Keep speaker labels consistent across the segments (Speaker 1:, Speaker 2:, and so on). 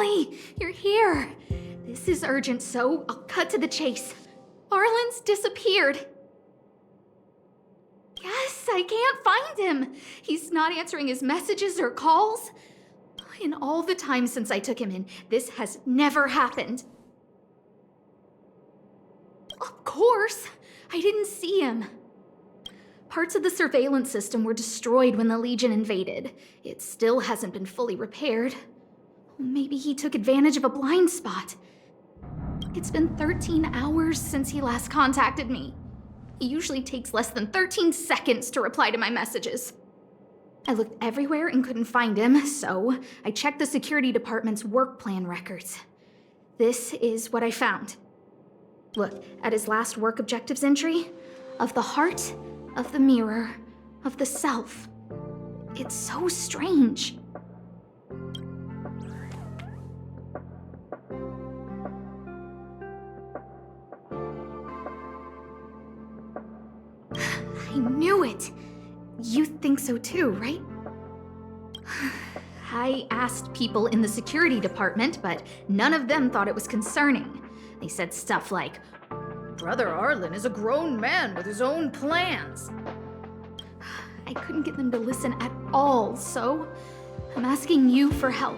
Speaker 1: Finally! You're here! This is urgent, so I'll cut to the chase. Arlen's disappeared. Yes, I can't find him. He's not answering his messages or calls. In all the time since I took him in, this has never happened. Of course, I didn't see him. Parts of the surveillance system were destroyed when the Legion invaded. It still hasn't been fully repaired. Maybe he took advantage of a blind spot. It's been 13 hours since he last contacted me. He usually takes less than 13 seconds to reply to my messages. I looked everywhere and couldn't find him, so I checked the security department's work plan records. This is what I found. Look at his last work objectives entry. Of the heart, of the mirror, of the self. It's so strange. I knew it! You think so too, right? I asked people in the security department, but none of them thought it was concerning. They said stuff like, "Brother Arlan is a grown man with his own plans." I couldn't get them to listen at all, so I'm asking you for help.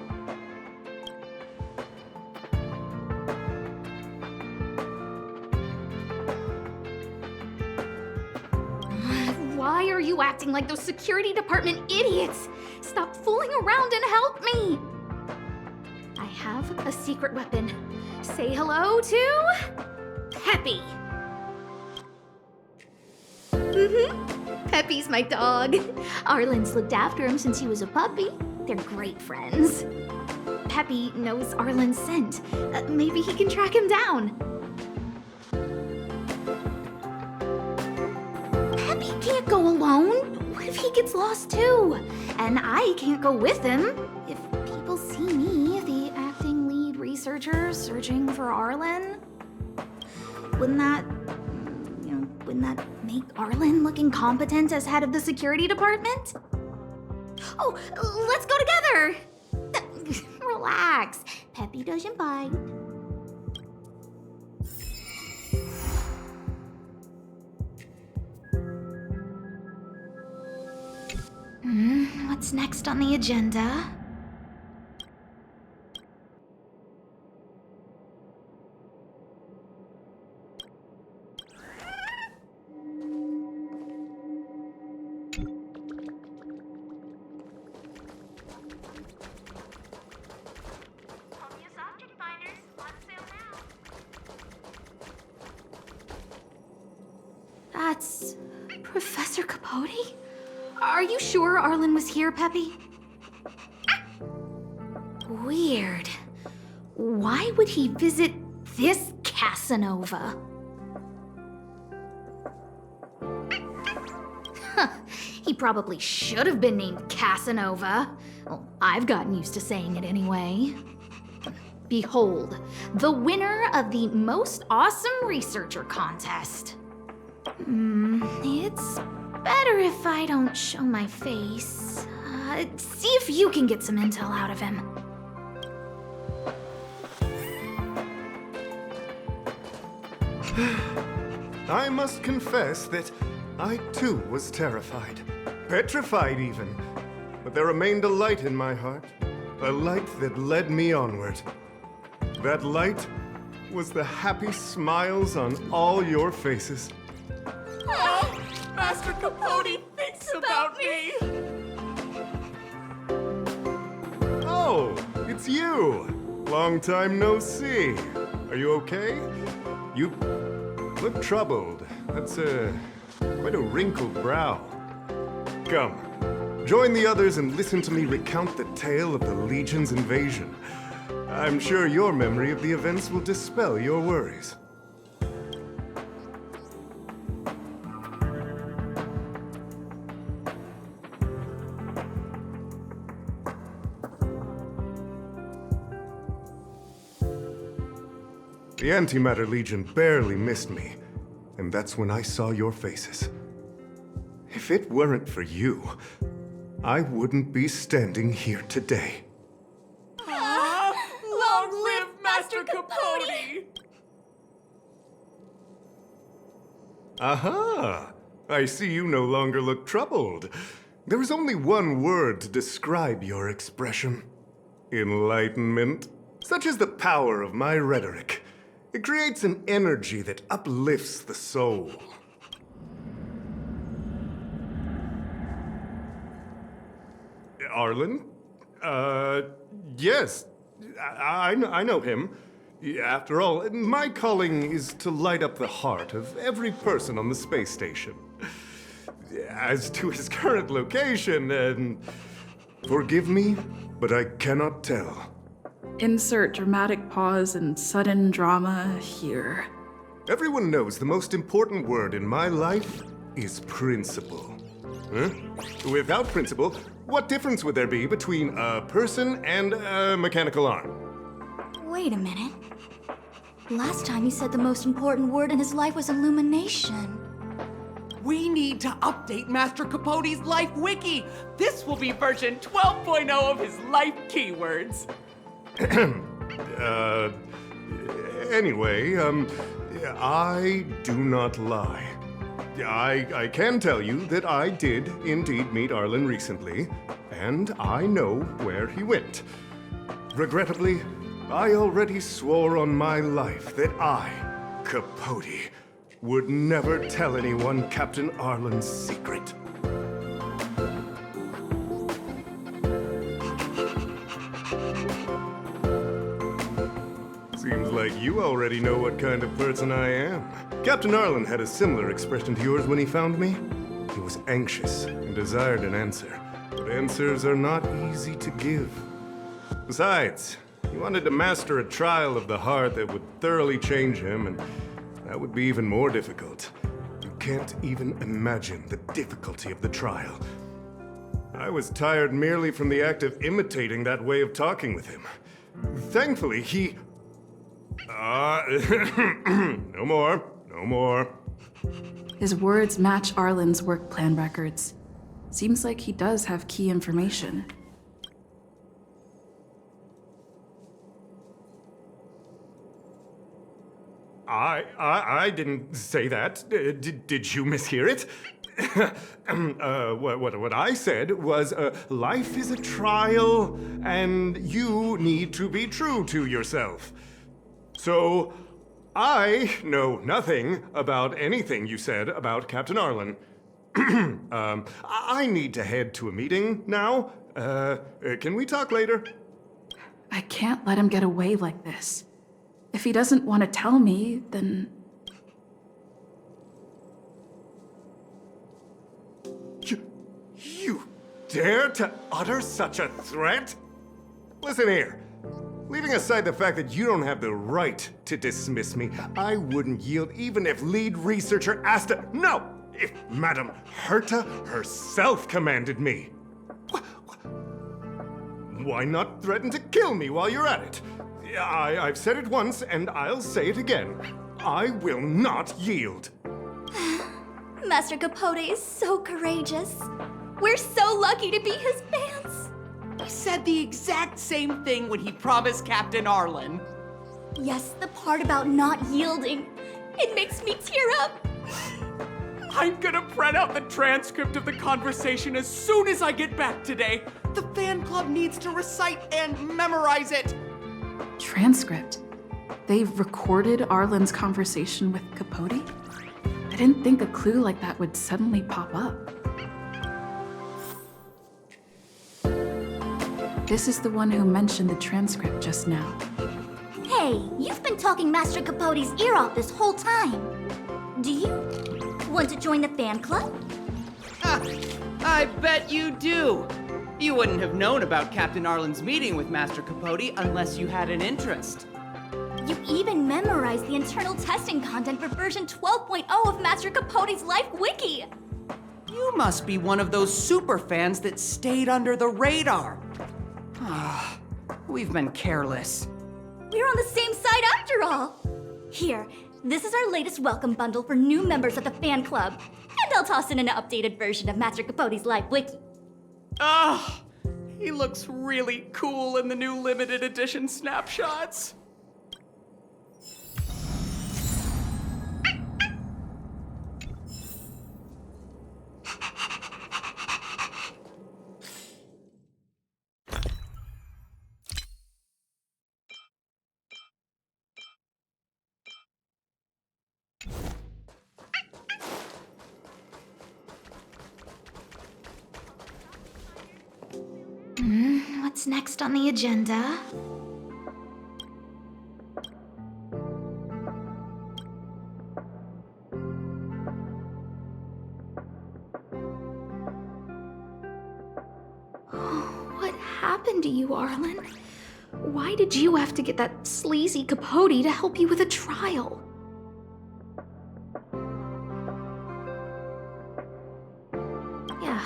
Speaker 1: Why are you acting like those security department idiots? Stop fooling around and help me! I have a secret weapon. Say hello to Peppy. Peppy's my dog. Arlen's looked after him since he was a puppy. They're great friends. Peppy knows Arlen's scent. Maybe he can track him down. Peppy can't go alone. What if he gets lost too? And I can't go with him. If people see me, the acting lead researcher searching for Arlan, wouldn't that make Arlan look incompetent as head of the security department? Oh, let's go together! Relax, Peppy doesn't bite. What's next on the agenda? That's Professor Capote? Are you sure Arlan was here, Peppy? Weird. Why would he visit this Casanova? He probably should have been named Casanova. Well, I've gotten used to saying it anyway. Behold, the winner of the Most Awesome Researcher contest. It's better if I don't show my face. See if you can get some intel out of him.
Speaker 2: I must confess that I too was terrified. Petrified even. But there remained a light in my heart. A light that led me onward. That light was the happy smiles on all your faces.
Speaker 3: Oh, Master Capote thinks about me!
Speaker 2: Oh, it's you! Long time no see. Are you okay? You look troubled. That's quite a wrinkled brow. Come, join the others and listen to me recount the tale of the Legion's invasion. I'm sure your memory of the events will dispel your worries. The Antimatter Legion barely missed me, and that's when I saw your faces. If it weren't for you, I wouldn't be standing here today.
Speaker 3: Look Master Capote!
Speaker 2: Aha! I see you no longer look troubled. There is only one word to describe your expression. Enlightenment. Such is the power of my rhetoric. It creates an energy that uplifts the soul. Arlan? Yes. I know him. After all, my calling is to light up the heart of every person on the space station. As to his current location, forgive me, but I cannot tell.
Speaker 4: Insert dramatic pause and sudden drama here.
Speaker 2: Everyone knows the most important word in my life is principle. Huh? Without principle, what difference would there be between a person and a mechanical arm?
Speaker 5: Wait a minute. Last time he said the most important word in his life was illumination.
Speaker 3: We need to update Master Capote's Life Wiki! This will be version 12.0 of his life keywords!
Speaker 2: Anyway, I do not lie. I can tell you that I did indeed meet Arlan recently, and I know where he went. Regrettably, I already swore on my life that I, Capote, would never tell anyone Captain Arlan's secret. Seems like you already know what kind of person I am. Captain Arlan had a similar expression to yours when he found me. He was anxious and desired an answer, but answers are not easy to give. Besides, he wanted to master a trial of the heart that would thoroughly change him, and that would be even more difficult. You can't even imagine the difficulty of the trial. I was tired merely from the act of imitating that way of talking with him. Thankfully, he... no more. No more.
Speaker 4: His words match Arlan's work plan records. Seems like he does have key information.
Speaker 2: I didn't say that. Did you mishear it? What I said was, life is a trial, and you need to be true to yourself. So, I know nothing about anything you said about Captain Arlan. I need to head to a meeting now. Can we talk later?
Speaker 4: I can't let him get away like this. If he doesn't want to tell me, then...
Speaker 2: You dare to utter such a threat? Listen here. Leaving aside the fact that you don't have the right to dismiss me, I wouldn't yield even if lead researcher Asta... No! If Madame Herta herself commanded me. Why not threaten to kill me while you're at it? I've said it once, and I'll say it again. I will not yield.
Speaker 5: Master Capote is so courageous. We're so lucky to be his fans.
Speaker 3: He said the exact same thing when he promised Captain Arlan.
Speaker 5: Yes, the part about not yielding. It makes me tear up.
Speaker 3: I'm gonna print out the transcript of the conversation as soon as I get back today. The fan club needs to recite and memorize it.
Speaker 4: Transcript? They've recorded Arlan's conversation with Capote? I didn't think a clue like that would suddenly pop up. This is the one who mentioned the transcript just now.
Speaker 5: Hey, you've been talking Master Capote's ear off this whole time. Do you want to join the fan club?
Speaker 3: I bet you do. You wouldn't have known about Captain Arlan's meeting with Master Capote unless you had an interest.
Speaker 5: You even memorized the internal testing content for version 12.0 of Master Capote's Life Wiki.
Speaker 3: You must be one of those super fans that stayed under the radar. We've been careless.
Speaker 5: We're on the same side after all. Here, this is our latest welcome bundle for new members of the fan club. And I'll toss in an updated version of Master Capote's Life Wiki.
Speaker 3: He looks really cool in the new limited edition snapshots.
Speaker 1: what's next on the agenda? What happened to you, Arlan? Why did you have to get that sleazy Capote to help you with a trial? Yeah,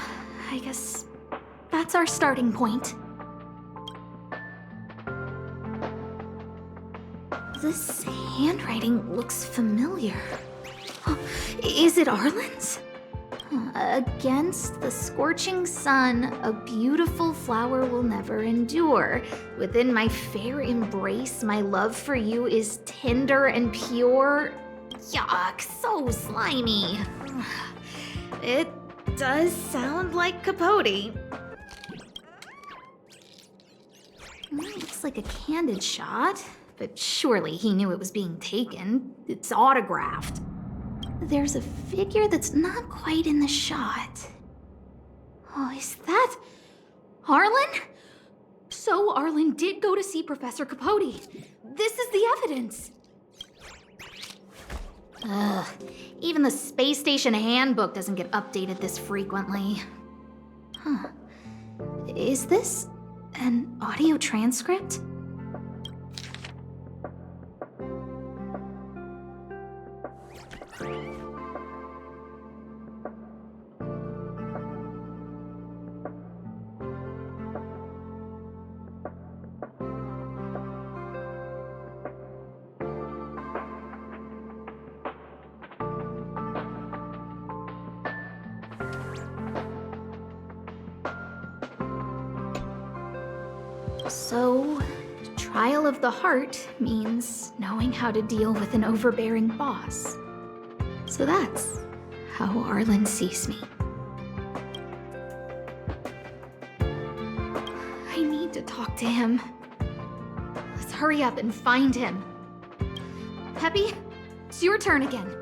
Speaker 1: I guess that's our starting point. This handwriting looks familiar. Is it Arlen's? Against the scorching sun, a beautiful flower will never endure. Within my fair embrace, my love for you is tender and pure. Yuck, so slimy. It does sound like Capote. Looks like a candid shot, but surely he knew it was being taken. It's autographed. There's a figure that's not quite in the shot. Oh, is that Arlan? So Arlan did go to see Professor Capote. This is the evidence. Ugh, even the space station handbook doesn't get updated this frequently. Huh. Is this an audio transcript? So, trial of the heart means knowing how to deal with an overbearing boss. So that's how Arlan sees me. I need to talk to him. Let's hurry up and find him. Peppy, it's your turn again.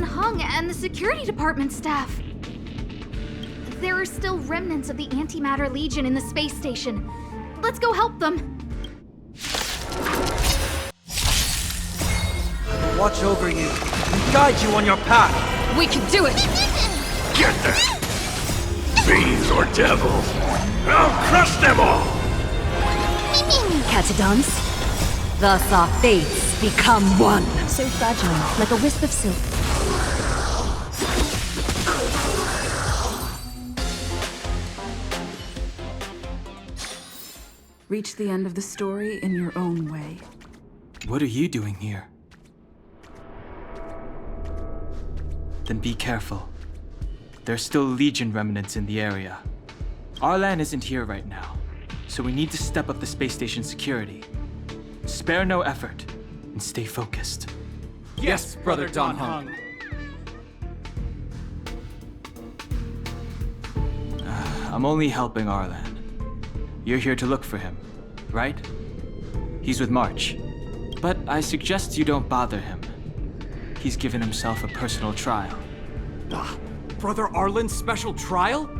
Speaker 1: Heng and the security department staff. There are still remnants of the Antimatter Legion in the space station. Let's go help them.
Speaker 6: Watch over you and guide you on your path.
Speaker 7: We can do it!
Speaker 8: Get them! Fiends or devils! I'll crush them all!
Speaker 7: Catadons, thus our fates become one. So fragile, like a wisp of silk.
Speaker 4: Reach the end of the story in your own way.
Speaker 6: What are you doing here? Then be careful. There's still Legion remnants in the area. Arlan isn't here right now, so we need to step up the space station security. Spare no effort, and stay focused.
Speaker 3: Yes, Brother Don Heng.
Speaker 6: I'm only helping Arlan. You're here to look for him, right? He's with March. But I suggest you don't bother him. He's given himself a personal trial.
Speaker 3: Brother Arlen's special trial?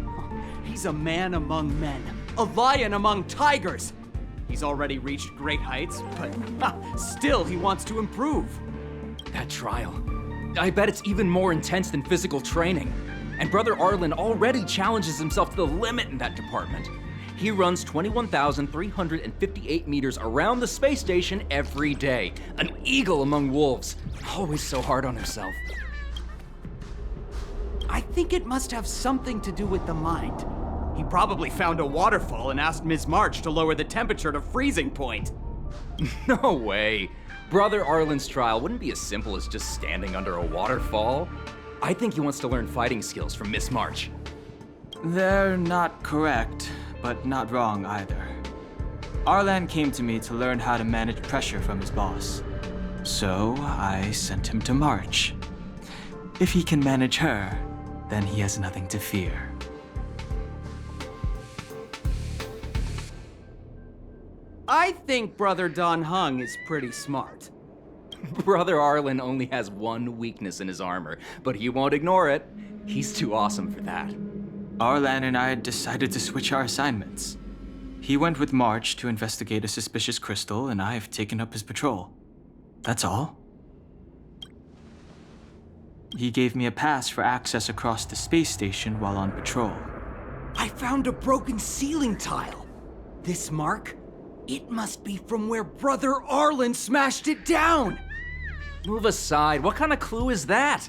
Speaker 3: He's a man among men, a lion among tigers. He's already reached great heights, but still he wants to improve.
Speaker 9: That trial. I bet it's even more intense than physical training. And Brother Arlan already challenges himself to the limit in that department. He runs 21,358 meters around the space station every day. An eagle among wolves. Always so hard on himself.
Speaker 3: I think it must have something to do with the mind. He probably found a waterfall and asked Ms. March to lower the temperature to freezing point.
Speaker 9: No way. Brother Arlen's trial wouldn't be as simple as just standing under a waterfall. I think he wants to learn fighting skills from Miss March.
Speaker 6: They're not correct, but not wrong either. Arlan came to me to learn how to manage pressure from his boss. So I sent him to March. If he can manage her, then he has nothing to fear.
Speaker 3: I think Brother Don Heng is pretty smart.
Speaker 9: Brother Arlen only has one weakness in his armor, but he won't ignore it. He's too awesome for that.
Speaker 6: Arlan and I decided to switch our assignments. He went with March to investigate a suspicious crystal, and I've taken up his patrol. That's all. He gave me a pass for access across the space station while on patrol.
Speaker 3: I found a broken ceiling tile. This mark? It must be from where Brother Arlen smashed it down!
Speaker 9: Move aside, what kind of clue is that?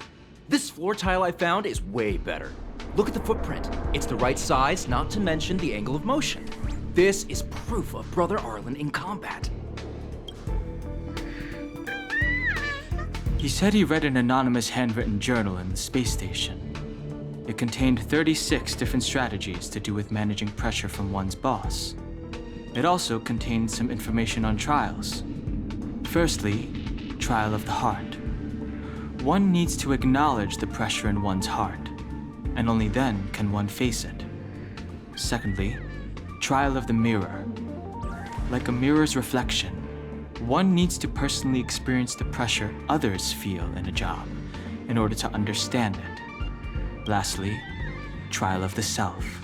Speaker 9: This floor tile I found is way better. Look at the footprint. It's the right size, not to mention the angle of motion. This is proof of Brother Arlen in combat.
Speaker 6: He said he read an anonymous handwritten journal in the space station. It contained 36 different strategies to do with managing pressure from one's boss. It also contained some information on trials. Firstly, trial of the heart. One needs to acknowledge the pressure in one's heart, and only then can one face it. Secondly, trial of the mirror. Like a mirror's reflection, one needs to personally experience the pressure others feel in a job in order to understand it. Lastly, trial of the self.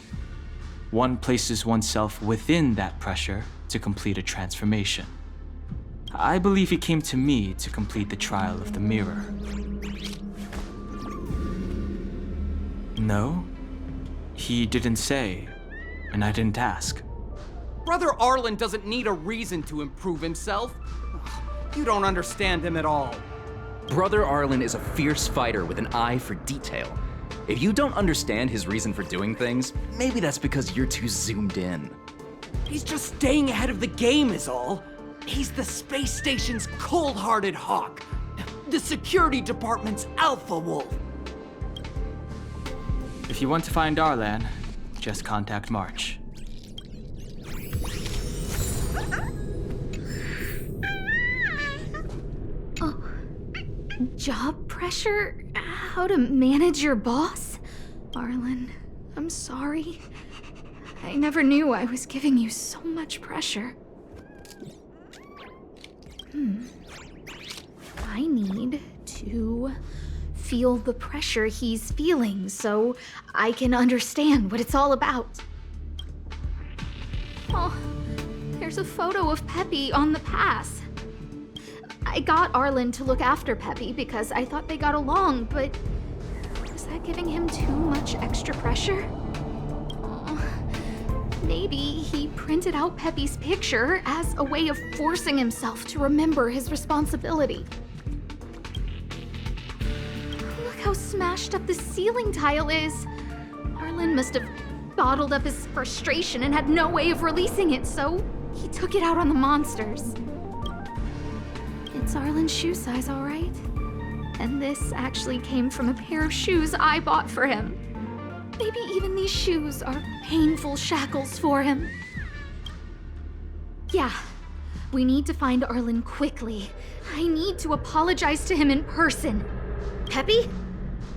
Speaker 6: One places oneself within that pressure to complete a transformation. I believe he came to me to complete the trial of the mirror. No, he didn't say, and I didn't ask.
Speaker 3: Brother Arlen doesn't need a reason to improve himself. You don't understand him at all.
Speaker 9: Brother Arlen is a fierce fighter with an eye for detail. If you don't understand his reason for doing things, maybe that's because you're too zoomed in.
Speaker 3: He's just staying ahead of the game is all. He's the space station's cold-hearted hawk. The security department's alpha wolf.
Speaker 6: If you want to find Arlan, just contact March.
Speaker 1: Job pressure? How to manage your boss? Arlen, I'm sorry. I never knew I was giving you so much pressure. I need to feel the pressure he's feeling so I can understand what it's all about. Oh, there's a photo of Peppy on the pass. I got Arlen to look after Peppy because I thought they got along, but was that giving him too much extra pressure? Maybe he printed out Peppy's picture as a way of forcing himself to remember his responsibility. Look how smashed up the ceiling tile is. Arlen must have bottled up his frustration and had no way of releasing it, so he took it out on the monsters. It's Arlen's shoe size, all right? And this actually came from a pair of shoes I bought for him. Maybe even these shoes are painful shackles for him. Yeah, we need to find Arlen quickly. I need to apologize to him in person. Peppy,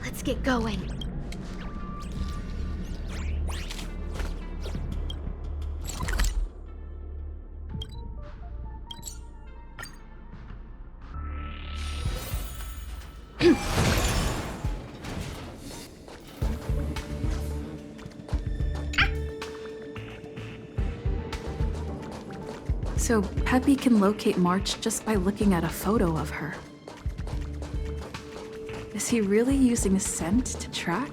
Speaker 1: let's get going.
Speaker 4: So Peppy can locate March just by looking at a photo of her. Is he really using scent to track?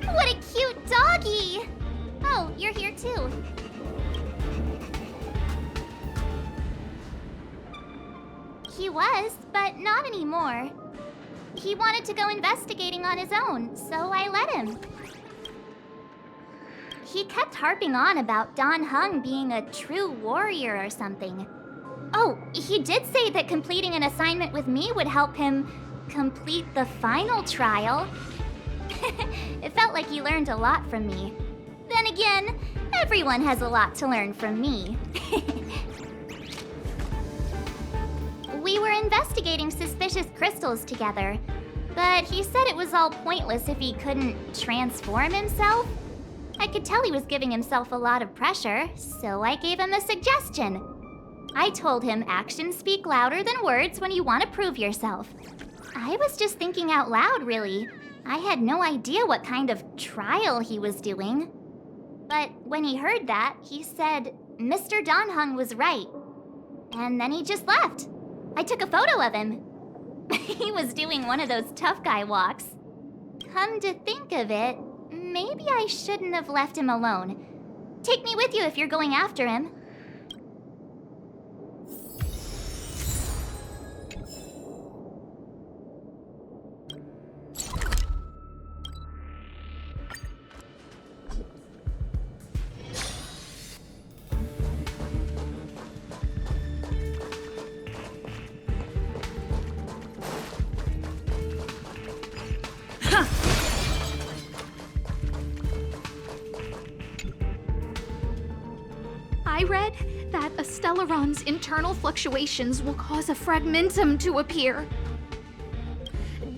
Speaker 5: What a cute doggy! Oh, you're here too. He was, but not anymore.
Speaker 10: he wanted to go investigating on his own, so I let him. He kept harping on about Dan Heng being a true warrior or something. Oh, he did say that completing an assignment with me would help him complete the final trial. It felt like he learned a lot from me. Then again, everyone has a lot to learn from me. We were investigating suspicious crystals together, but he said it was all pointless if he couldn't transform himself. I could tell he was giving himself a lot of pressure, so I gave him a suggestion. I told him actions speak louder than words when you want to prove yourself. I was just thinking out loud, really. I had no idea what kind of trial he was doing. But when he heard that, he said Mr. Dan Heng was right. And then he just left. I took a photo of him. He was doing one of those tough guy walks. Come to think of it, maybe I shouldn't have left him alone. Take me with you if you're going after him.
Speaker 1: I read that a Stellaron's internal fluctuations will cause a fragmentum to appear.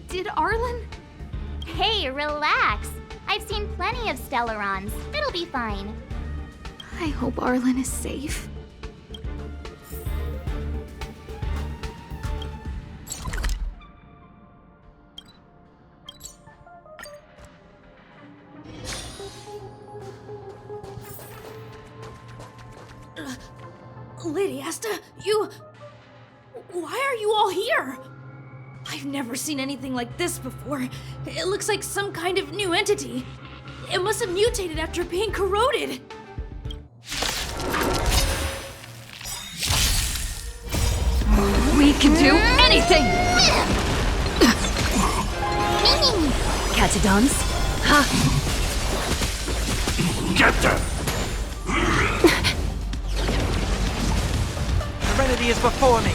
Speaker 1: Did Arlan?
Speaker 10: Hey, relax. I've seen plenty of Stellarons. It'll be fine.
Speaker 1: I hope Arlan is safe.
Speaker 11: Lady Asta, why are you all here? I've never seen anything like this before. It looks like some kind of new entity. It must have mutated after being corroded.
Speaker 7: We can do anything! Catadons? Ha!
Speaker 8: Get them!
Speaker 3: Serenity is before me.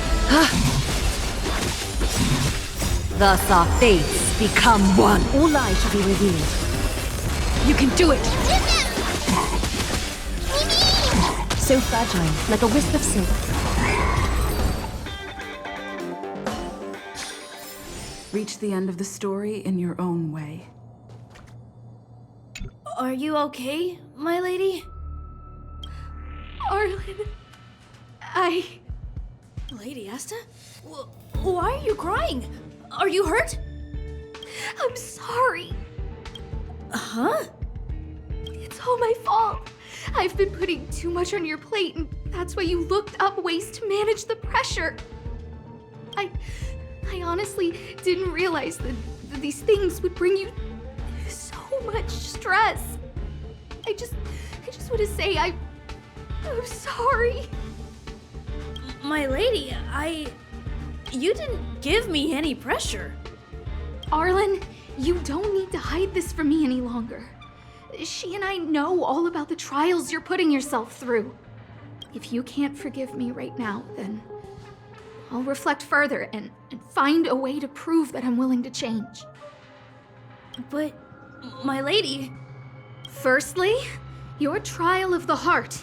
Speaker 7: Thus our fates become one. All lies shall be revealed. You can do it! So fragile, like a wisp of silk.
Speaker 4: Reach the end of the story in your own way.
Speaker 11: Are you okay, my lady?
Speaker 1: Arlan,
Speaker 11: Lady Asta? Why are you crying? Are you hurt?
Speaker 1: I'm sorry.
Speaker 11: Huh?
Speaker 1: It's all my fault. I've been putting too much on your plate, and that's why you looked up ways to manage the pressure. I honestly didn't realize that these things would bring you so much stress. I just want to say I'm sorry.
Speaker 11: My lady, you didn't give me any pressure.
Speaker 1: Arlan, you don't need to hide this from me any longer. She and I know all about the trials you're putting yourself through. If you can't forgive me right now, then I'll reflect further and find a way to prove that I'm willing to change.
Speaker 11: But, my lady...
Speaker 1: Firstly, your trial of the heart.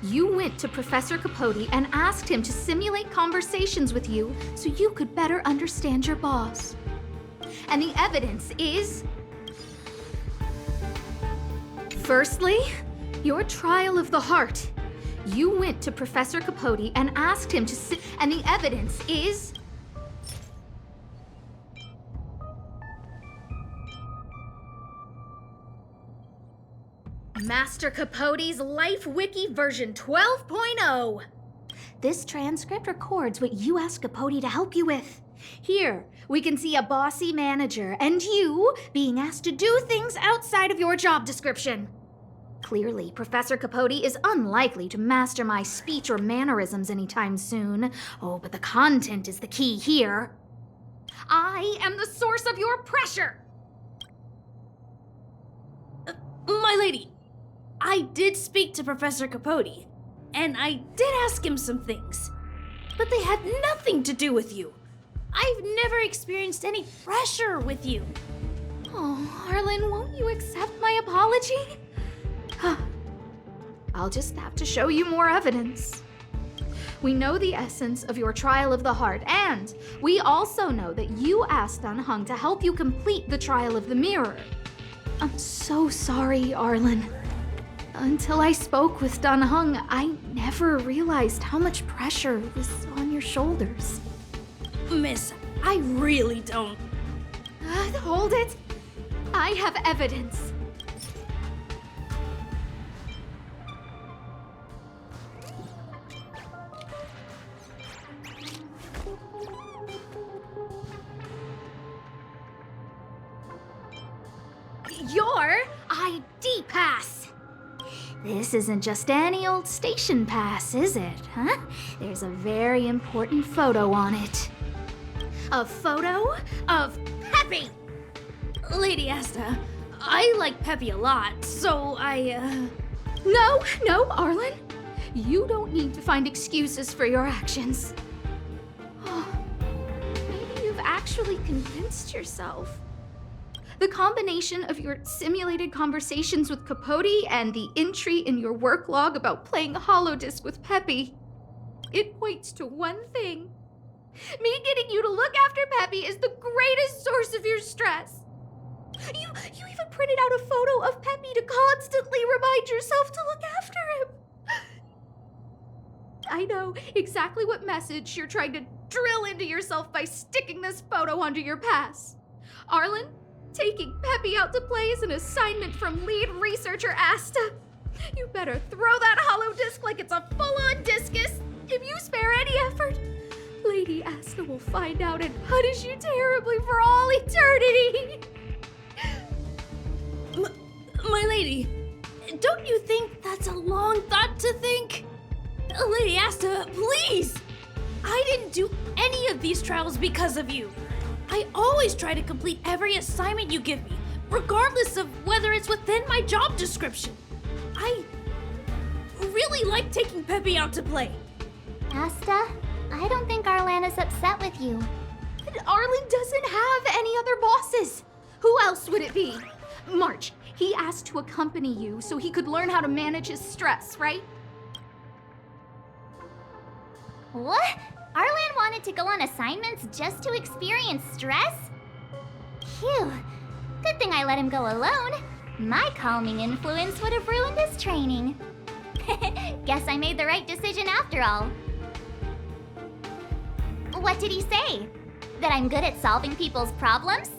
Speaker 1: You went to Professor Capote and asked him to simulate conversations with you so you could better understand your boss. And the evidence is... Firstly, your trial of the heart. You went to Professor Capote and asked him to and the evidence is... Master Capote's Life Wiki version 12.0. This transcript records what you asked Capote to help you with. Here, we can see a bossy manager and you being asked to do things outside of your job description. Clearly, Professor Capote is unlikely to master my speech or mannerisms anytime soon. Oh, but the content is the key here. I am the source of your pressure!
Speaker 11: My lady, I did speak to Professor Capote, and I did ask him some things. But they had nothing to do with you. I've never experienced any pressure with you.
Speaker 1: Oh, Arlan, won't you accept my apology? I'll just have to show you more evidence. We know the essence of your trial of the heart, and we also know that you asked Heng to help you complete the trial of the mirror. I'm so sorry, Arlan. Until I spoke with Heng, I never realized how much pressure was on your shoulders.
Speaker 11: Miss, I really don't.
Speaker 1: Hold it. I have evidence. Your ID pass. This isn't just any old station pass, is it, huh? There's a very important photo on it. A photo of Peppy!
Speaker 11: Lady Asta, I like Peppy a lot, so
Speaker 1: No, Arlan. You don't need to find excuses for your actions. Maybe you've actually convinced yourself. The combination of your simulated conversations with Capote and the entry in your work log about playing holodisc with Peppy, it points to one thing. Me getting you to look after Peppy is the greatest source of your stress. You even printed out a photo of Peppy to constantly remind yourself to look after him. I know exactly what message you're trying to drill into yourself by sticking this photo onto your pass. Arlan, taking Peppy out to play is an assignment from lead researcher Asta. You better throw that holodisc like it's a full-on discus. If you spare any effort, Lady Asta will find out and punish you terribly for all eternity.
Speaker 11: My lady, don't you think that's a long thought to think? Lady Asta, please! I didn't do any of these trials because of you. I always try to complete every assignment you give me, regardless of whether it's within my job description. I really like taking Peppy out to play.
Speaker 10: Asta, I don't think Arlan is upset with you.
Speaker 1: But Arlan doesn't have any other bosses. Who else would it be? March, he asked to accompany you so he could learn how to manage his stress, right?
Speaker 10: What? Arlan wanted to go on assignments just to experience stress? Phew. Good thing I let him go alone. My calming influence would have ruined his training. Guess I made the right decision after all. What did he say? That I'm good at solving people's problems?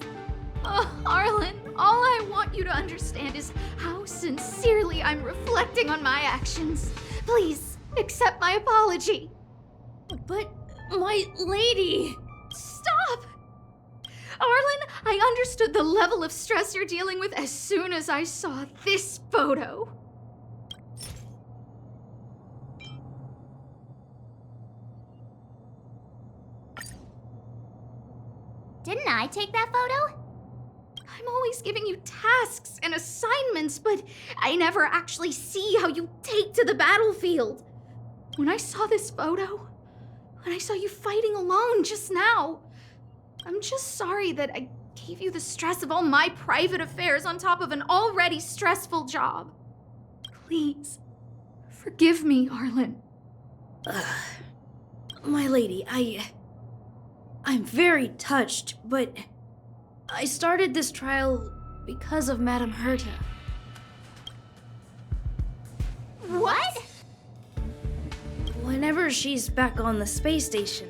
Speaker 1: Oh, Arlan, all I want you to understand is how sincerely I'm reflecting on my actions. Please, accept my apology.
Speaker 11: But, my lady...
Speaker 1: Stop! Arlan, I understood the level of stress you're dealing with as soon as I saw this photo.
Speaker 10: Didn't I take that photo?
Speaker 1: I'm always giving you tasks and assignments, but I never actually see how you take to the battlefield. When I saw this photo, when I saw you fighting alone just now, I'm just sorry that I gave you the stress of all my private affairs on top of an already stressful job. Please, forgive me, Arlan.
Speaker 11: My lady, I'm very touched, but I started this trial because of Madame Herta.
Speaker 10: What?
Speaker 11: Whenever she's back on the space station,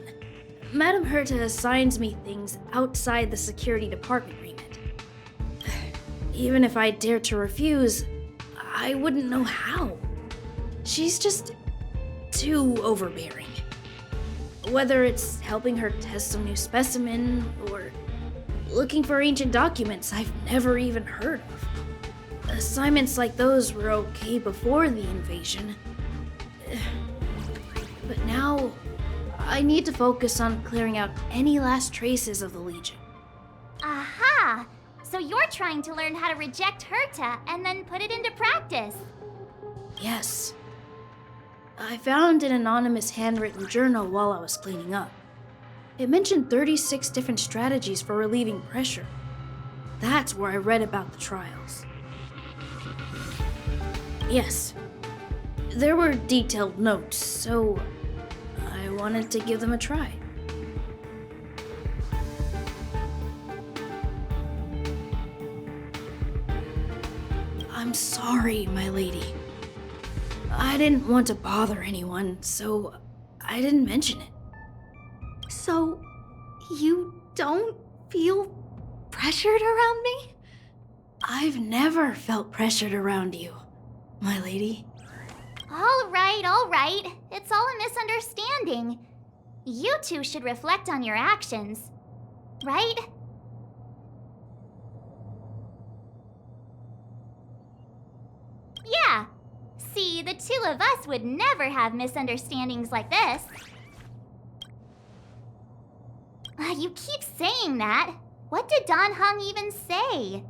Speaker 11: Madame Herta assigns me things outside the security department remit. Even if I dared to refuse, I wouldn't know how. She's just too overbearing. Whether it's helping her test some new specimen or looking for ancient documents I've never even heard of. Assignments like those were okay before the invasion. But now, I need to focus on clearing out any last traces of the Legion.
Speaker 10: Aha! So you're trying to learn how to reject Herta and then put it into practice.
Speaker 11: Yes. I found an anonymous handwritten journal while I was cleaning up. It mentioned 36 different strategies for relieving pressure. That's where I read about the trials. Yes. There were detailed notes, so I wanted to give them a try. I'm sorry, my lady. I didn't want to bother anyone, so I didn't mention it.
Speaker 1: So, you don't feel pressured around me?
Speaker 11: I've never felt pressured around you, my lady.
Speaker 10: All right. It's all a misunderstanding. You two should reflect on your actions, right? Yeah. See, the two of us would never have misunderstandings like this. You keep saying that. What did Don Heng even say?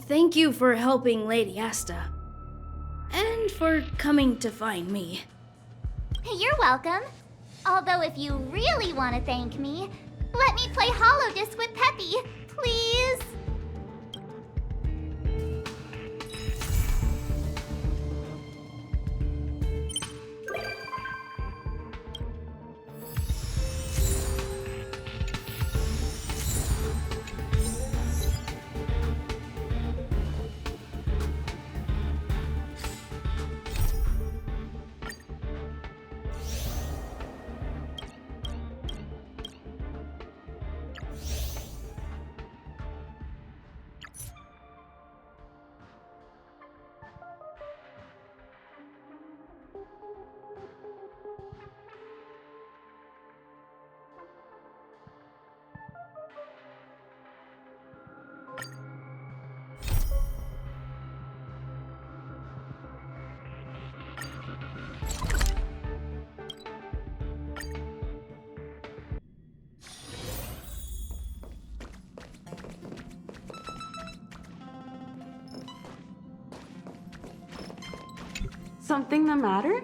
Speaker 11: Thank you for helping Lady Asta. And for coming to find me.
Speaker 10: You're welcome. Although if you really want to thank me, let me play Hollow Disc with Peppy, please.
Speaker 4: Something the matter?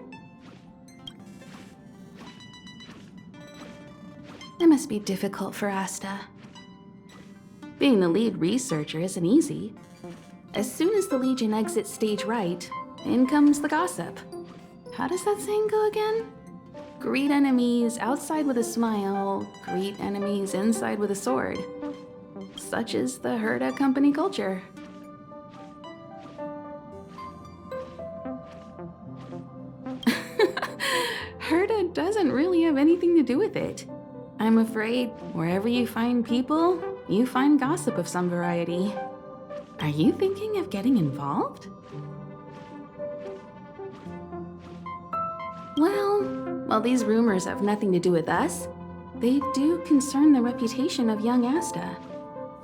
Speaker 4: It must be difficult for Asta. Being the lead researcher isn't easy. As soon as the Legion exits stage right, in comes the gossip. How does that saying go again? Greet enemies outside with a smile, greet enemies inside with a sword. Such is the Herta company culture. Herta doesn't really have anything to do with it. I'm afraid wherever you find people, you find gossip of some variety. Are you thinking of getting involved? Well, while these rumors have nothing to do with us, they do concern the reputation of young Asta.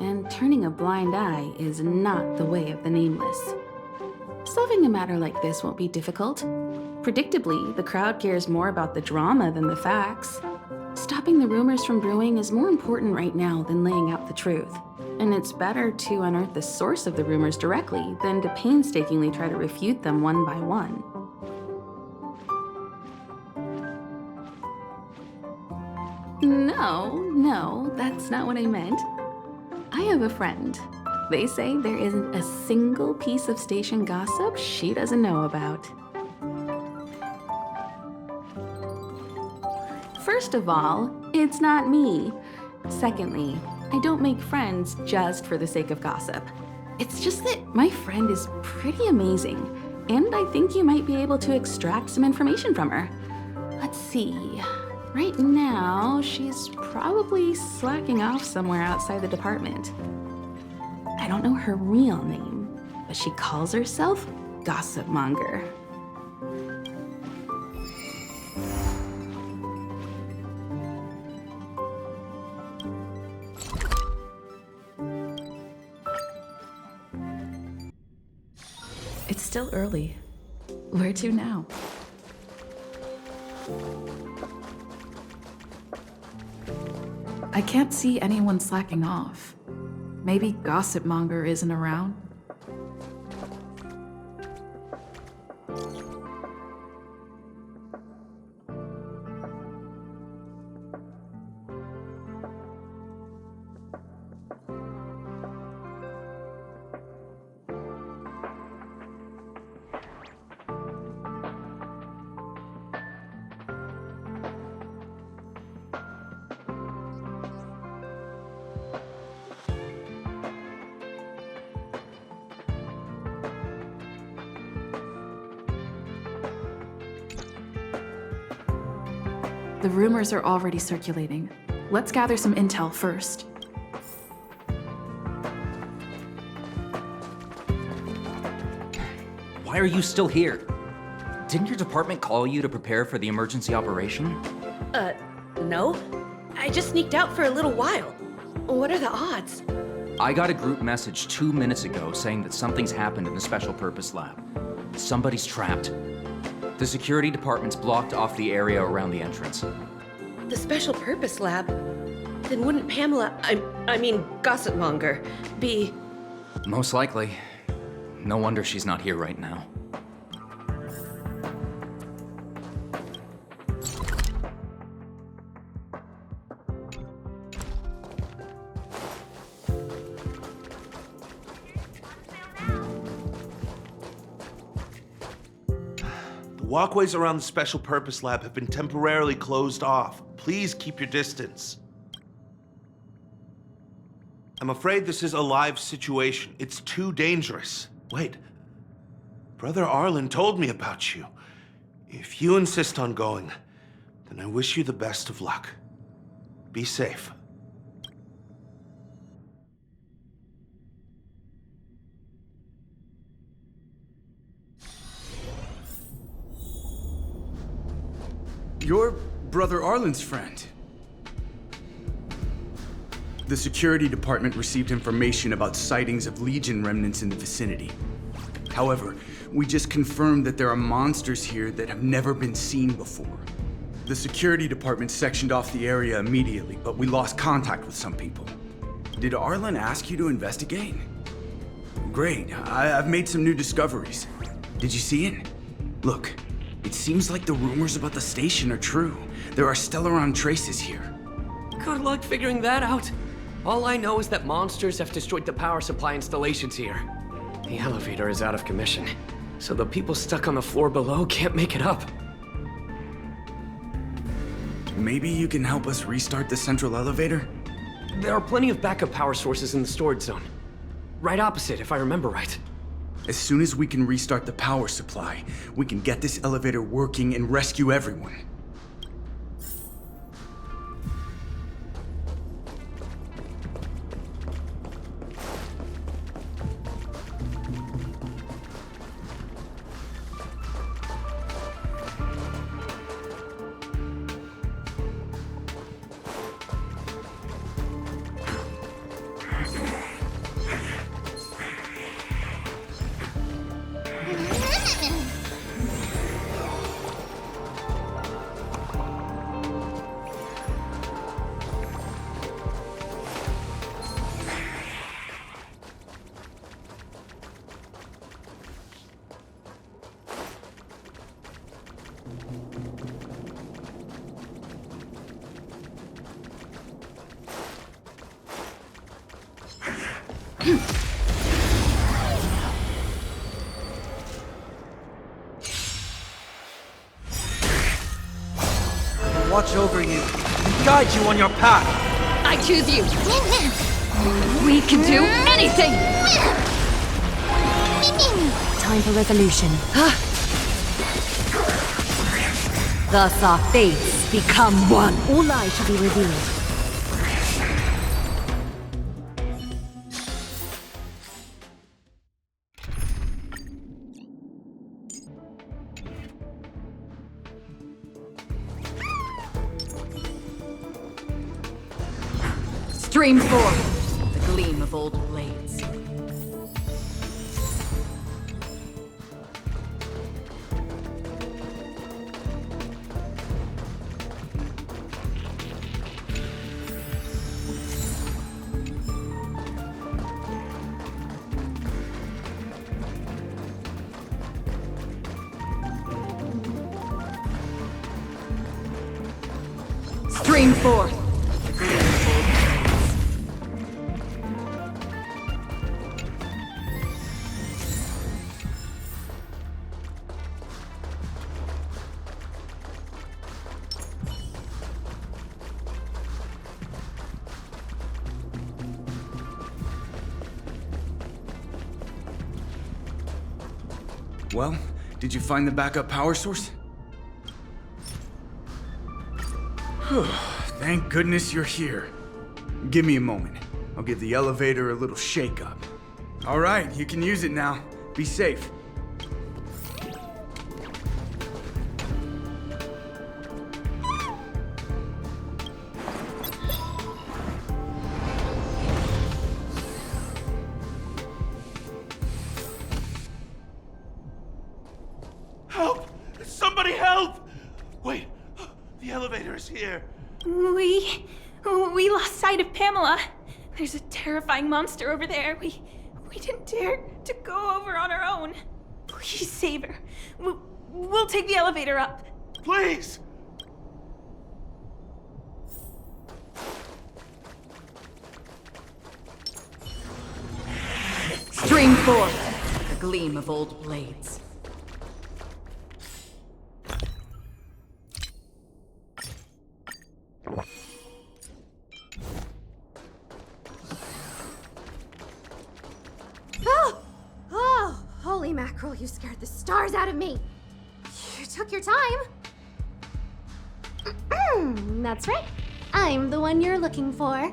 Speaker 4: And turning a blind eye is not the way of the nameless. Solving a matter like this won't be difficult. Predictably, the crowd cares more about the drama than the facts. Stopping the rumors from brewing is more important right now than laying out the truth. And it's better to unearth the source of the rumors directly than to painstakingly try to refute them one by one. No, that's not what I meant. I have a friend. They say there isn't a single piece of station gossip she doesn't know about. First of all, it's not me. Secondly, I don't make friends just for the sake of gossip. It's just that my friend is pretty amazing, and I think you might be able to extract some information from her. Let's see. Right now, she's probably slacking off somewhere outside the department. I don't know her real name, but she calls herself Gossip Monger. It's still early. Where to now?
Speaker 12: I can't see anyone slacking off. Maybe Gossipmonger isn't around? The rumors are already circulating. Let's gather some intel first.
Speaker 9: Why are you still here? Didn't your department call you to prepare for the emergency operation?
Speaker 13: No. I just sneaked out for a little while. What are the odds?
Speaker 9: I got a group message 2 minutes ago saying that something's happened in the Special Purpose Lab. Somebody's trapped. The security department's blocked off the area around the entrance.
Speaker 13: The Special Purpose Lab? Then wouldn't Pamela, I mean Gossipmonger, be...
Speaker 9: Most likely. No wonder she's not here right now.
Speaker 14: Walkways around the Special Purpose Lab have been temporarily closed off. Please keep your distance. I'm afraid this is a live situation. It's too dangerous. Wait. Brother Arlan told me about you. If you insist on going, then I wish you the best of luck. Be safe.
Speaker 15: You're Brother Arlan's friend. The security department received information about sightings of Legion remnants in the vicinity. However, we just confirmed that there are monsters here that have never been seen before. The security department sectioned off the area immediately, but we lost contact with some people. Did Arlan ask you to investigate? Great, I've made some new discoveries. Did you see it? Look. It seems like the rumors about the station are true. There are Stellaron traces here.
Speaker 16: Good luck figuring that out. All I know is that monsters have destroyed the power supply installations here. The elevator is out of commission, so the people stuck on the floor below can't make it up.
Speaker 15: Maybe you can help us restart the central elevator?
Speaker 16: There are plenty of backup power sources in the storage zone. Right opposite, if I remember right.
Speaker 15: As soon as we can restart the power supply, we can get this elevator working and rescue everyone.
Speaker 17: Watch over you and guide you on your path.
Speaker 7: I choose you. We can do anything. Time for resolution. Thus our fates become one. All lies shall be revealed. Stream forth, the gleam of old blades.
Speaker 12: Stream forth.
Speaker 15: Well, did you find the backup power source? Thank goodness you're here. Give me a moment. I'll give the elevator a little shake-up. All right, you can use it now. Be safe.
Speaker 14: Help! Somebody help! Wait, the elevator is here.
Speaker 18: We lost sight of Pamela. There's a terrifying monster over there. We didn't dare to go over on our own. Please save her. We'll take the elevator up.
Speaker 14: Please!
Speaker 12: Stream forth.
Speaker 7: The gleam of old blades.
Speaker 19: Oh, holy mackerel, you scared the stars out of me. You took your time. That's right. I'm the one you're looking for.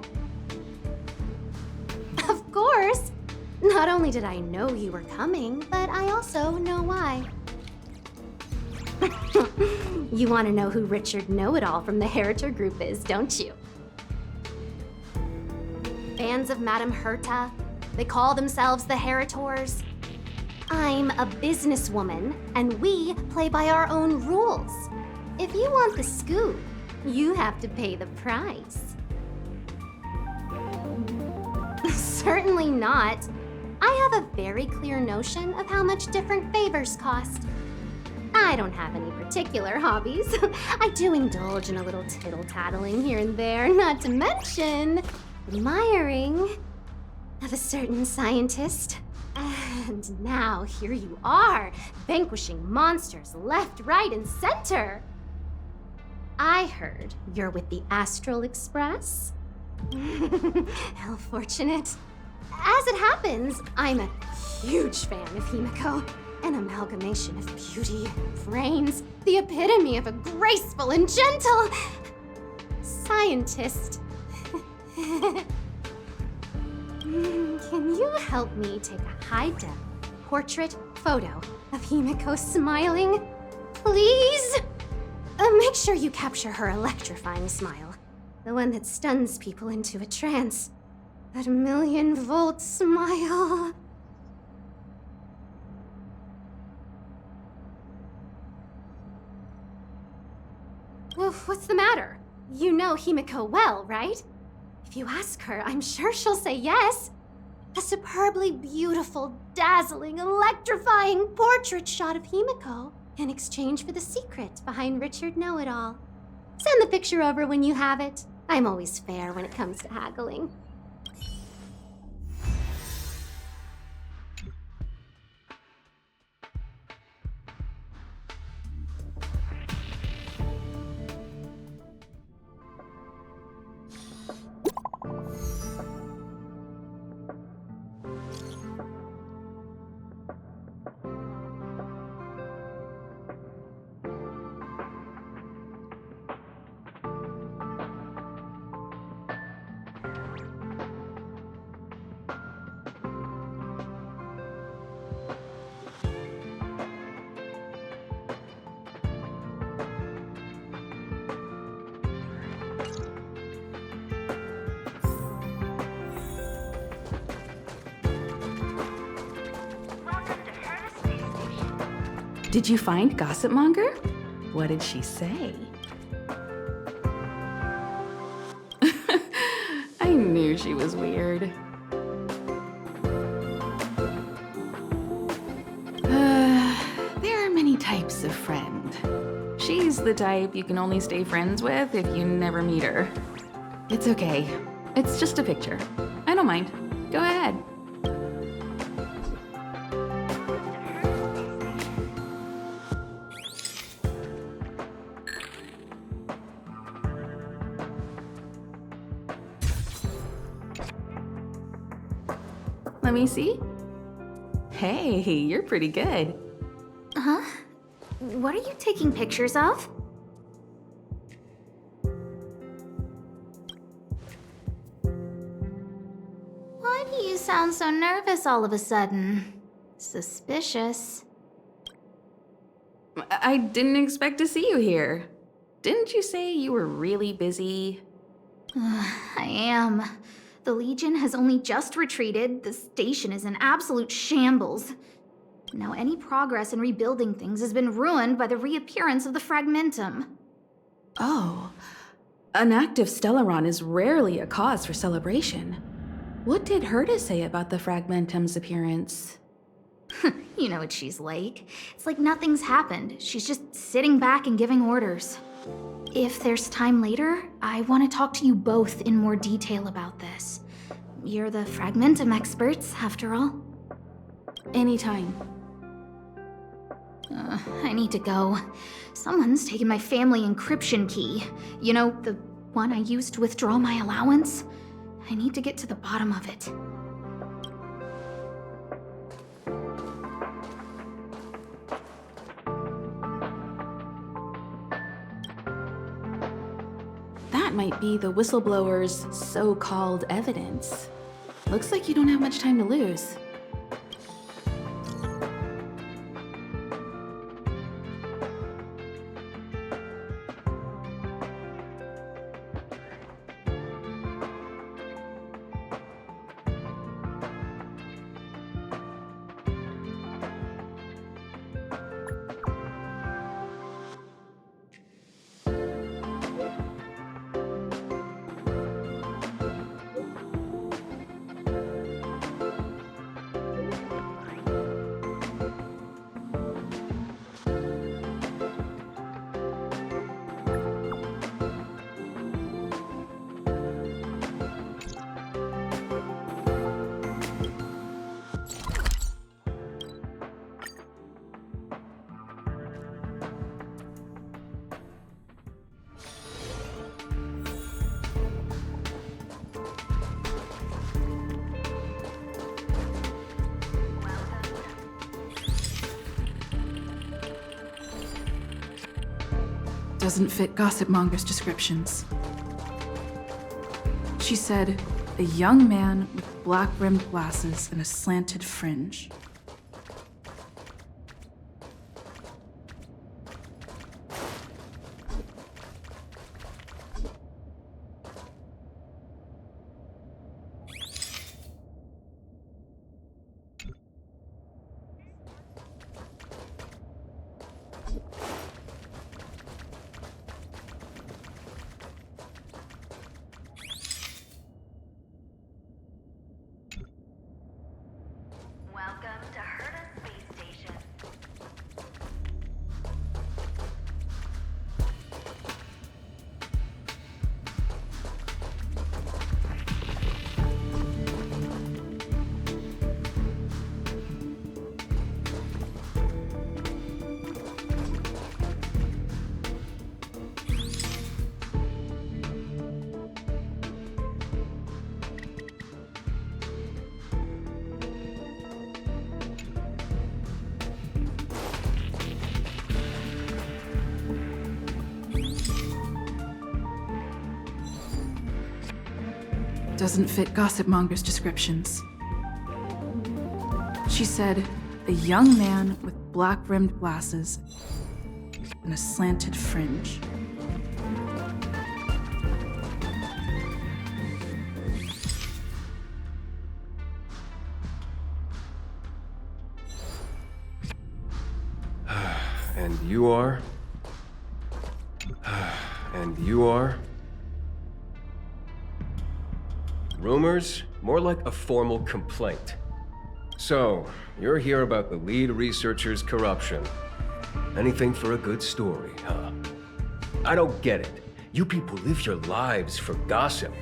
Speaker 19: Of course. Not only did I know you were coming, but I also know why. You want to know who Richard Know-It-All from the Heritor Group is, don't you? Fans of Madame Herta. They call themselves the Heritors. I'm a businesswoman, and we play by our own rules. If you want the scoop, you have to pay the price. Certainly not. I have a very clear notion of how much different favors cost. I don't have any particular hobbies. I do indulge in a little tittle-tattling here and there, not to mention admiring of a certain scientist. And now here you are, vanquishing monsters left, right, and center. I heard you're with the Astral Express. How fortunate. As it happens, I'm a huge fan of Himiko. An amalgamation of beauty and brains, the epitome of a graceful and gentle scientist. Can you help me take a high-def portrait photo of Himiko smiling? Please? Make sure you capture her electrifying smile. The one that stuns people into a trance. That 1,000,000-volt smile. Well, what's the matter? You know Himiko well, right? If you ask her, I'm sure she'll say yes. A superbly beautiful, dazzling, electrifying portrait shot of Himiko in exchange for the secret behind Richard Know-It-All. Send the picture over when you have it. I'm always fair when it comes to haggling.
Speaker 4: Did you find Gossip Monger? What did she say? I knew she was weird. There are many types of friend. She's the type you can only stay friends with if you never meet her. It's okay. It's just a picture. I don't mind. Go ahead. Let me see. Hey, you're pretty good.
Speaker 1: Huh? What are you taking pictures of? Why do you sound so nervous all of a sudden? Suspicious.
Speaker 4: I didn't expect to see you here. Didn't you say you were really busy?
Speaker 1: I am. The Legion has only just retreated. The station is in absolute shambles. Now any progress in rebuilding things has been ruined by the reappearance of the Fragmentum.
Speaker 4: Oh. An active Stellaron is rarely a cause for celebration. What did Herta say about the Fragmentum's appearance?
Speaker 1: You know what she's like. It's like nothing's happened. She's just sitting back and giving orders. If there's time later, I want to talk to you both in more detail about this. You're the Fragmentum experts, after all.
Speaker 4: Anytime.
Speaker 1: I need to go. Someone's taken my family encryption key. You know, the one I used to withdraw my allowance? I need to get to the bottom of it.
Speaker 4: That might be the whistleblower's so-called evidence. Looks like you don't have much time to lose.
Speaker 12: Doesn't fit gossip monger's descriptions. She said, a young man with black-rimmed glasses and a slanted fringe. Doesn't fit gossip monger's descriptions. She said, a young man with black-rimmed glasses and a slanted fringe.
Speaker 20: And you are? And you are? Rumors? More like a formal complaint. So, you're here about the lead researcher's corruption. Anything for a good story, huh? I don't get it. You people live your lives for gossip.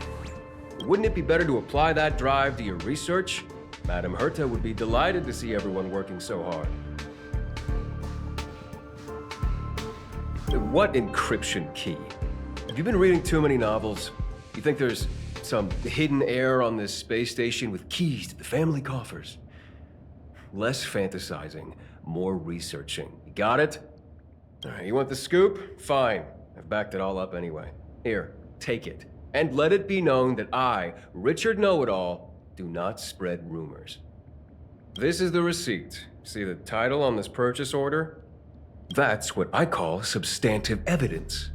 Speaker 20: Wouldn't it be better to apply that drive to your research? Madame Herta would be delighted to see everyone working so hard. What encryption key? Have you been reading too many novels? You think there's some hidden heir on this space station with keys to the family coffers? Less fantasizing, more researching. You got it? All right, you want the scoop? Fine. I've backed it all up anyway. Here, take it. And let it be known that I, Richard Know-It-All, do not spread rumors. This is the receipt. See the title on this purchase order? That's what I call substantive evidence.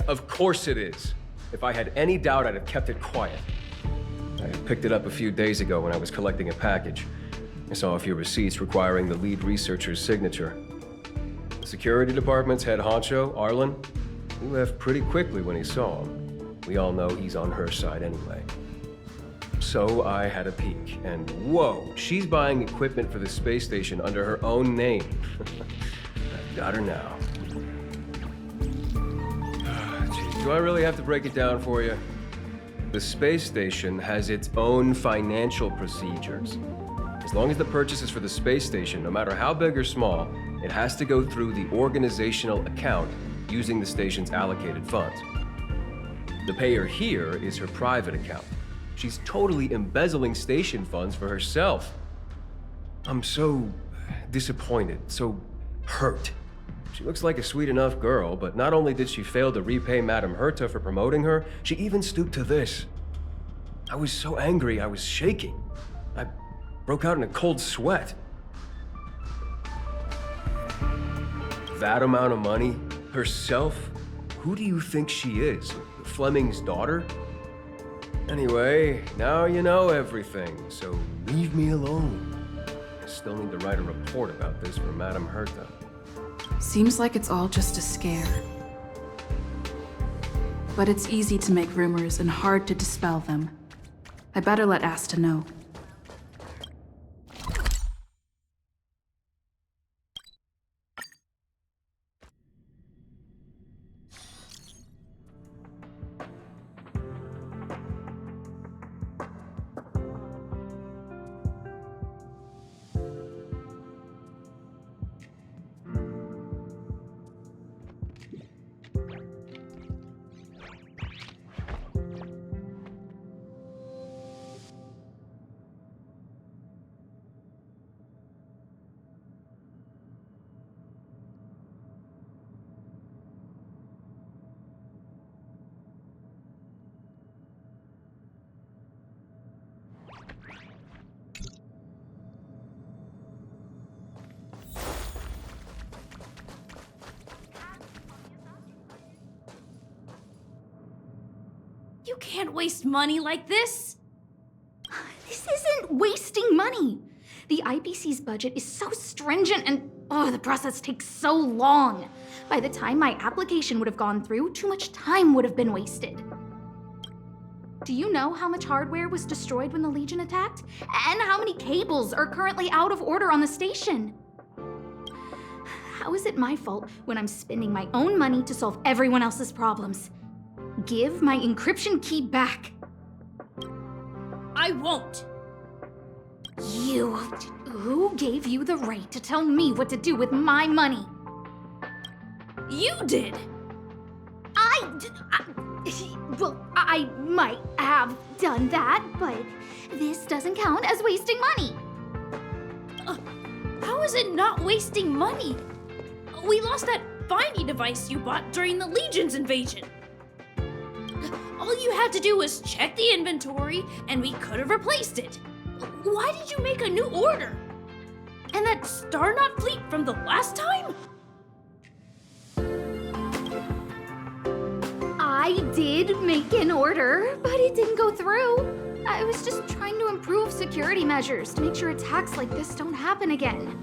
Speaker 20: Of course it is. If I had any doubt, I'd have kept it quiet. I picked it up a few days ago when I was collecting a package. I saw a few receipts requiring the lead researcher's signature. The security department's head honcho, Arlan, he left pretty quickly when he saw him. We all know he's on her side anyway. So I had a peek, and whoa, she's buying equipment for the space station under her own name. I've got her now. Geez, do I really have to break it down for you? The space station has its own financial procedures. As long as the purchase is for the space station, no matter how big or small, it has to go through the organizational account using the station's allocated funds. The payer here is her private account. She's totally embezzling station funds for herself. I'm so disappointed, so hurt. She looks like a sweet enough girl, but not only did she fail to repay Madame Herta for promoting her, she even stooped to this. I was so angry, I was shaking. I broke out in a cold sweat. That amount of money? Herself? Who do you think she is? Fleming's daughter? Anyway, now you know everything, so leave me alone. I still need to write a report about this for Madame Herta.
Speaker 12: Seems like it's all just a scare. But it's easy to make rumors and hard to dispel them. I better let Asta know.
Speaker 18: You can't waste money like this!
Speaker 1: This isn't wasting money! The IPC's budget is so stringent and, the process takes so long. By the time my application would have gone through, too much time would have been wasted. Do you know how much hardware was destroyed when the Legion attacked? And how many cables are currently out of order on the station? How is it my fault when I'm spending my own money to solve everyone else's problems? Give my encryption key back.
Speaker 18: I won't.
Speaker 1: Who gave you the right to tell me what to do with my money?
Speaker 18: You did.
Speaker 1: I might have done that, but this doesn't count as wasting money.
Speaker 18: How is it not wasting money? We lost that finding device you bought during the Legion's invasion. All you had to do was check the inventory, and we could have replaced it. Why did you make a new order? And that Starknout fleet from the last time?
Speaker 1: I did make an order, but it didn't go through. I was just trying to improve security measures to make sure attacks like this don't happen again.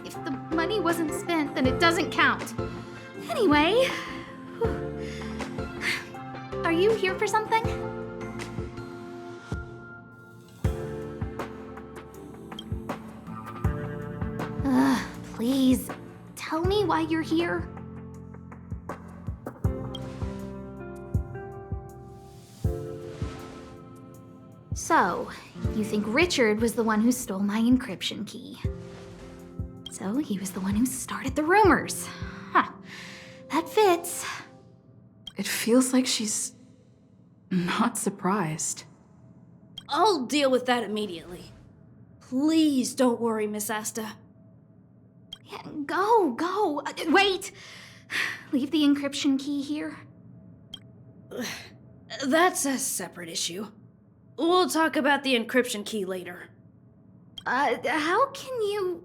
Speaker 1: If the money wasn't spent, then it doesn't count. Anyway, are you here for something? Please, tell me why you're here. So, you think Richard was the one who stole my encryption key. So, he was the one who started the rumors. Huh. That fits.
Speaker 12: It feels like she's not surprised.
Speaker 11: I'll deal with that immediately. Please don't worry, Miss Asta.
Speaker 1: Yeah, go. Wait! Leave the encryption key here.
Speaker 11: That's a separate issue. We'll talk about the encryption key later.
Speaker 1: How can you...